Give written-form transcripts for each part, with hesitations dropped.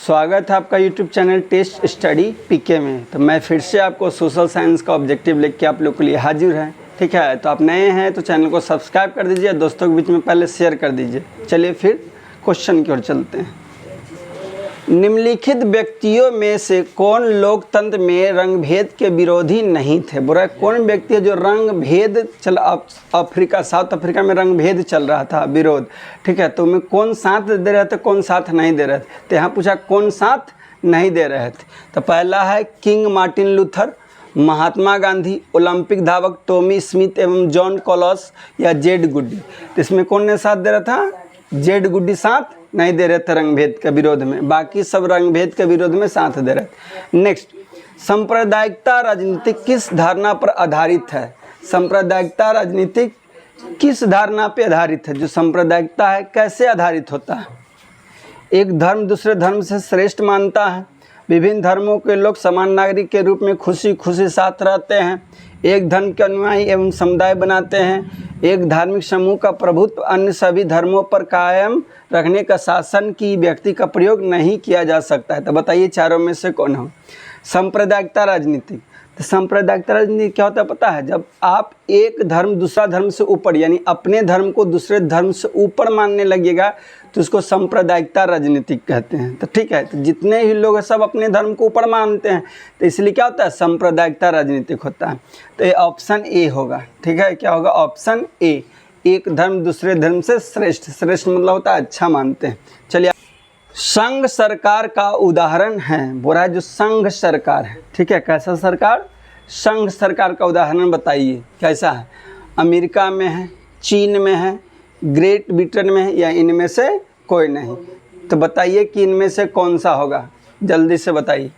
स्वागत है आपका YouTube चैनल टेस्ट स्टडी पीके में। तो मैं फिर से आपको सोशल साइंस का ऑब्जेक्टिव लेके आप लोग के लिए हाजिर है। ठीक है, तो आप नए हैं तो चैनल को सब्सक्राइब कर दीजिए, दोस्तों के बीच में पहले शेयर कर दीजिए। चलिए फिर क्वेश्चन की ओर चलते हैं। निम्नलिखित व्यक्तियों में से कौन लोकतंत्र में रंग भेद के विरोधी नहीं थे? बुरा कौन व्यक्ति है जो रंग भेद साउथ अफ्रीका में रंग भेद चल रहा था, विरोध। ठीक है, तो मैं कौन साथ दे रहे थे, कौन साथ नहीं दे रहे थे। तो यहाँ पूछा कौन साथ नहीं दे रहे थे। तो पहला है king Martin Luther, Mahatma Gandhi, Olympic धावक टॉमी स्मिथ एवं जॉन कॉलोस या जेड गुडी। तो इसमें कौन ने साथ दे रहा था? जेड गुडी साथ नहीं दे रहे थे रंग भेद के विरोध में, बाकी सब रंग भेद के विरोध में साथ दे रहे थे। नेक्स्ट, सांप्रदायिकता राजनीति किस धारणा पर आधारित है? सांप्रदायिकता राजनीति किस धारणा पर आधारित है? जो सांप्रदायिकता है कैसे आधारित होता है? एक धर्म दूसरे धर्म से श्रेष्ठ मानता है, विभिन्न धर्मों के लोग समान नागरिक के रूप में खुशी खुशी साथ रहते हैं, एक धर्म के अनुयायी एवं समुदाय बनाते हैं, एक धार्मिक समूह का प्रभुत्व अन्य सभी धर्मों पर कायम रखने का शासन की व्यक्ति का प्रयोग नहीं किया जा सकता है। तो बताइए चारों में से कौन हो? सांप्रदायिकता राजनीति। तो सांप्रदायिकता राजनीति क्या होता है पता है? जब आप एक धर्म दूसरा धर्म से ऊपर, यानी अपने धर्म को दूसरे धर्म से ऊपर मानने लगेगा तो उसको सांप्रदायिकता राजनीति कहते हैं। तो ठीक है, तो जितने ही लोग हैं सब अपने धर्म को ऊपर मानते हैं, तो इसलिए क्या होता है? सांप्रदायिकता राजनीतिक होता है। तो ये ऑप्शन ए होगा। ठीक है, क्या होगा? ऑप्शन ए, एक धर्म दूसरे धर्म से श्रेष्ठ। श्रेष्ठ मतलब होता है अच्छा मानते हैं। चलिए, संघ सरकार का उदाहरण है। बोला है जो संघ सरकार है। ठीक है, कैसा सरकार? संघ सरकार का उदाहरण बताइए कैसा है? अमेरिका में है, चीन में है, ग्रेट ब्रिटेन में है या इनमें से कोई नहीं? तो बताइए कि इनमें से कौन सा होगा, जल्दी से बताइए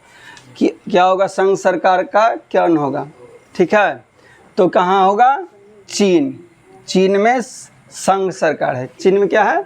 कि क्या होगा? संघ सरकार का क्या होगा? ठीक है, तो कहाँ होगा? चीन। चीन में संघ सरकार है। चीन में क्या है?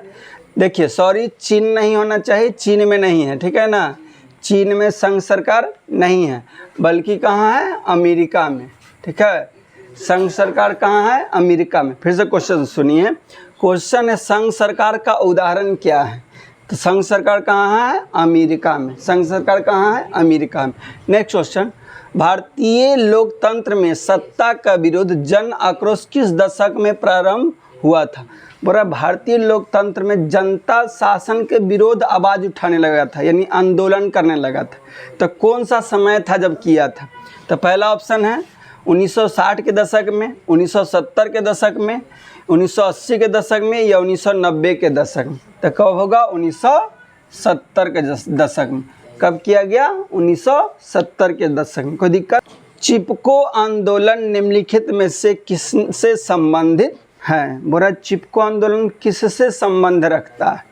देखिए, सॉरी, चीन नहीं होना चाहिए, चीन में नहीं है। ठीक है ना, चीन में संघ सरकार नहीं है, बल्कि कहाँ है? अमेरिका में। ठीक है, संघ सरकार कहाँ है? अमेरिका में। फिर से क्वेश्चन सुनिए। क्वेश्चन है संघ सरकार का उदाहरण क्या है? तो संघ सरकार कहाँ है? अमेरिका में। संघ सरकार कहाँ है? अमेरिका में। नेक्स्ट क्वेश्चन, भारतीय लोकतंत्र में सत्ता का विरोध जन आक्रोश किस दशक में प्रारंभ हुआ था? बोला भारतीय लोकतंत्र में जनता शासन के विरोध आवाज़ उठाने लगा था, यानी आंदोलन करने लगा था। तो कौन सा समय था जब किया था? तो पहला ऑप्शन है 1960 के दशक में, 1970 के दशक में, 1980 के दशक में या 1990 के दशक में। तो कब होगा? 1970 के दशक में। कब किया गया? 1970 के दशक में। कोई दिक्कत? चिपको आंदोलन निम्नलिखित में से किससे संबंधित है? बोला चिपको आंदोलन किससे संबंध रखता है?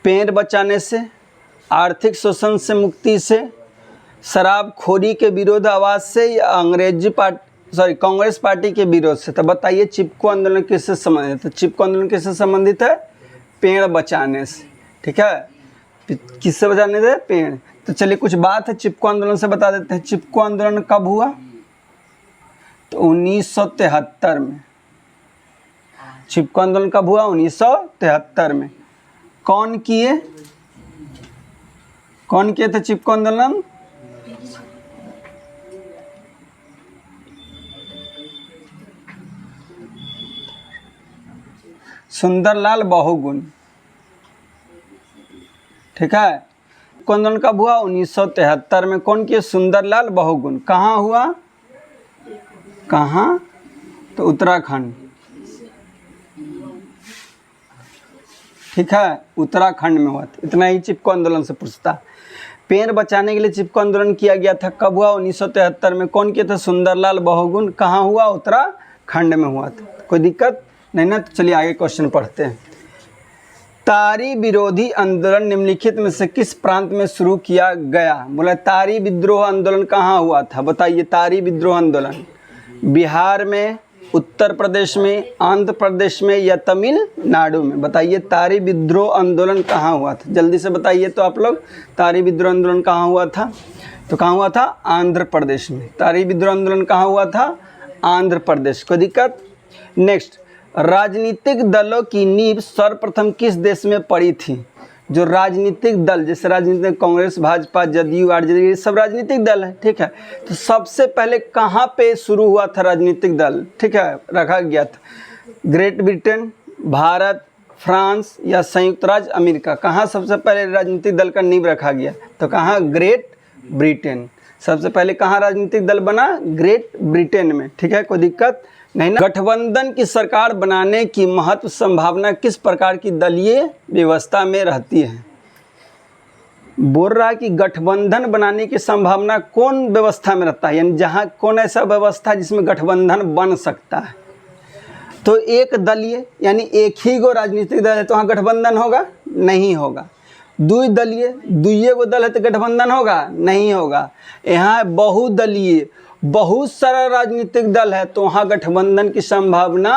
पेड़ बचाने से, आर्थिक शोषण से मुक्ति से, शराबखोरी के विरोध आवाज से या कांग्रेस पार्टी के विरोध से? तो बताइए चिपको आंदोलन किससे संबंधित है? तो चिपको आंदोलन किससे संबंधित है? पेड़ बचाने से। ठीक है, किससे बचाने से? पेड़। तो चलिए कुछ बात है चिपको आंदोलन से बता देते हैं। चिपको आंदोलन कब हुआ? तो 1973 में। चिपको आंदोलन कब हुआ? 1973 में। कौन किए थे चिपको आंदोलन? सुंदरलाल बहुगुण। ठीक है, चिपको आंदोलन कब हुआ? 1973 में। कौन किए? सुंदरलाल बहुगुण। कहाँ हुआ? कहाँ? तो उत्तराखंड। ठीक है, उत्तराखंड में हुआ था। इतना ही चिपको आंदोलन से पूछता। पेड़ बचाने के लिए चिपको आंदोलन किया गया था। कब हुआ? 1973 में। कौन किए थे? सुंदरलाल बहुगुण। कहाँ हुआ? उत्तराखंड में हुआ था। कोई दिक्कत नहीं ना? तो चलिए आगे क्वेश्चन पढ़ते हैं। तारी विरोधी आंदोलन निम्नलिखित में से किस प्रांत में शुरू किया गया? बोला तारी विद्रोह आंदोलन कहाँ हुआ था? बताइए। तारी विद्रोह आंदोलन बिहार में, उत्तर प्रदेश में, आंध्र प्रदेश में या तमिलनाडु में? बताइए तारी विद्रोह आंदोलन कहाँ हुआ था? जल्दी से बताइए तो आप लोग। तारी विद्रोह आंदोलन कहाँ हुआ था? तो कहाँ हुआ था? आंध्र प्रदेश में। तारी विद्रोह आंदोलन कहाँ हुआ था? आंध्र प्रदेश। कोई दिक्कत? नेक्स्ट, राजनीतिक दलों की नींव सर्वप्रथम किस देश में पड़ी थी? जो राजनीतिक दल, जैसे राजनीतिक कांग्रेस, भाजपा, जदयू, आरजेडी, ये सब राजनीतिक दल है, ठीक है। तो सबसे पहले कहाँ पे शुरू हुआ था राजनीतिक दल, ठीक है, रखा गया था? ग्रेट ब्रिटेन, भारत, फ्रांस या संयुक्त राज्य अमेरिका, कहाँ सबसे पहले राजनीतिक दल का नींव रखा गया? तो कहाँ? Great Britain. सबसे पहले कहाँ राजनीतिक दल बना? ग्रेट ब्रिटेन में, ठीक है, कोई दिक्कत नहीं ना। गठबंधन की सरकार बनाने की महत्व संभावना किस प्रकार की दलीय व्यवस्था में रहती है? बोल रहा है कि गठबंधन बनाने की संभावना कौन व्यवस्था में रहता है, यानी जहाँ कौन ऐसा व्यवस्था जिसमें गठबंधन बन सकता है? तो एक दलीय, यानी एक ही गो राजनीतिक दल है तो वहाँ गठबंधन होगा? नहीं होगा। द्विदलीय, दुइये गो दल है तो गठबंधन होगा? नहीं होगा। यहाँ बहुदलीय, बहुत सारा राजनीतिक दल है तो वहाँ गठबंधन की संभावना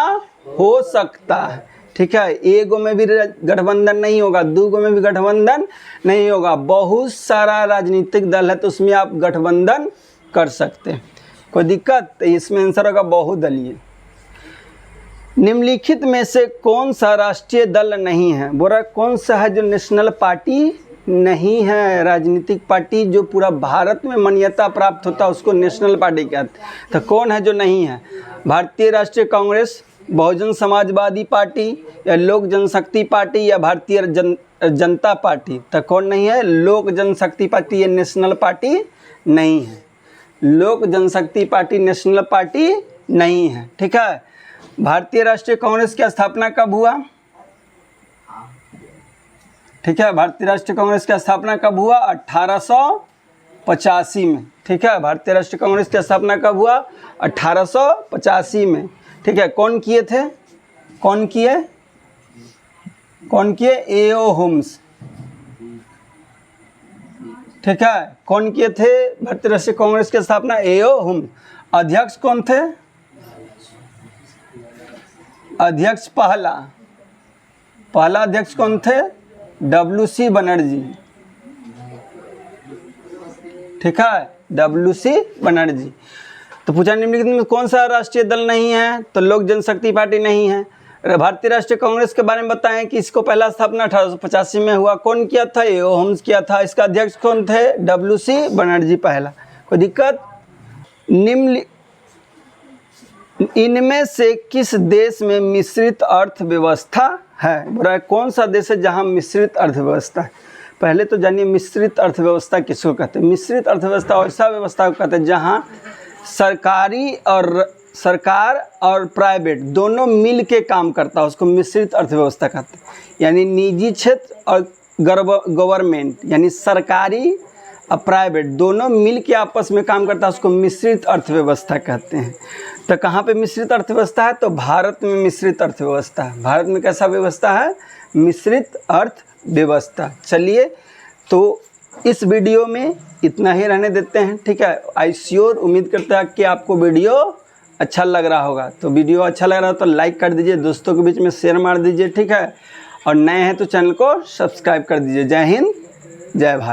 हो सकता है, ठीक है। एक गो में भी गठबंधन नहीं होगा, दो गो में भी गठबंधन नहीं होगा, बहुत सारा राजनीतिक दल है तो उसमें आप गठबंधन कर सकते हैं, कोई दिक्कत? तो इसमें आंसर होगा बहुदलीय। निम्नलिखित में से कौन सा राष्ट्रीय दल नहीं है? बोल रहा कौन सा है जो नेशनल पार्टी नहीं है? राजनीतिक पार्टी जो पूरा भारत में मान्यता प्राप्त होता है उसको नेशनल पार्टी कहते हैं। तो कौन है जो नहीं है? भारतीय राष्ट्रीय कांग्रेस, बहुजन समाजवादी पार्टी या लोक जनशक्ति पार्टी या भारतीय जनता पार्टी? तो कौन नहीं है? लोक जनशक्ति पार्टी, ये नेशनल पार्टी नहीं है। लोक जनशक्ति पार्टी नेशनल पार्टी नहीं है, ठीक है। भारतीय राष्ट्रीय कांग्रेस की स्थापना कब हुआ? ठीक है, भारतीय राष्ट्रीय कांग्रेस की स्थापना कब हुआ? 1885 में, ठीक है। भारतीय राष्ट्रीय कांग्रेस की स्थापना कब हुआ? 1885 में, ठीक है। कौन किए थे? कौन किए? ए.ओ. होम्स, ठीक है। कौन किए थे भारतीय राष्ट्रीय कांग्रेस की स्थापना? ए.ओ. होम्स। अध्यक्ष कौन थे? अध्यक्ष पहला अध्यक्ष कौन थे? W.C. बनर्जी, ठीक है, W.C. बनर्जी। तो पूछा निम्नलिखित में कौन सा राष्ट्रीय दल नहीं है? तो लोक जनशक्ति पार्टी नहीं है। भारतीय राष्ट्रीय कांग्रेस के बारे में बताएं कि इसको पहला स्थापना 1885 में हुआ। कौन किया था? ए.ओ. होम्स किया था। इसका अध्यक्ष कौन थे? W.C. बनर्जी पहला। कोई दिक्कत? इनमें से किस देश में मिश्रित अर्थव्यवस्था है? बोला कौन सा देश है जहां मिश्रित अर्थव्यवस्था है? पहले तो जानिए मिश्रित अर्थव्यवस्था किसको कहते हैं। मिश्रित अर्थव्यवस्था ऐसा व्यवस्था को कहते हैं जहां सरकार और प्राइवेट दोनों मिल के काम करता है, उसको मिश्रित अर्थव्यवस्था कहते हैं। यानी निजी क्षेत्र और गवर्नमेंट, यानी सरकारी और प्राइवेट दोनों मिल के आपस में काम करता है, उसको मिश्रित अर्थव्यवस्था कहते हैं। तो कहाँ पे मिश्रित अर्थव्यवस्था है? तो भारत में मिश्रित अर्थव्यवस्था है। भारत में कैसा व्यवस्था है? मिश्रित अर्थव्यवस्था। चलिए, तो इस वीडियो में इतना ही रहने देते हैं, ठीक है। आई श्योर उम्मीद करता है कि आपको वीडियो अच्छा लग रहा होगा। तो वीडियो अच्छा लग रहा हो तो लाइक कर दीजिए, दोस्तों के बीच में शेयर मार दीजिए, ठीक है। और नए हैं तो चैनल को सब्सक्राइब कर दीजिए। जय हिंद, जय भारत।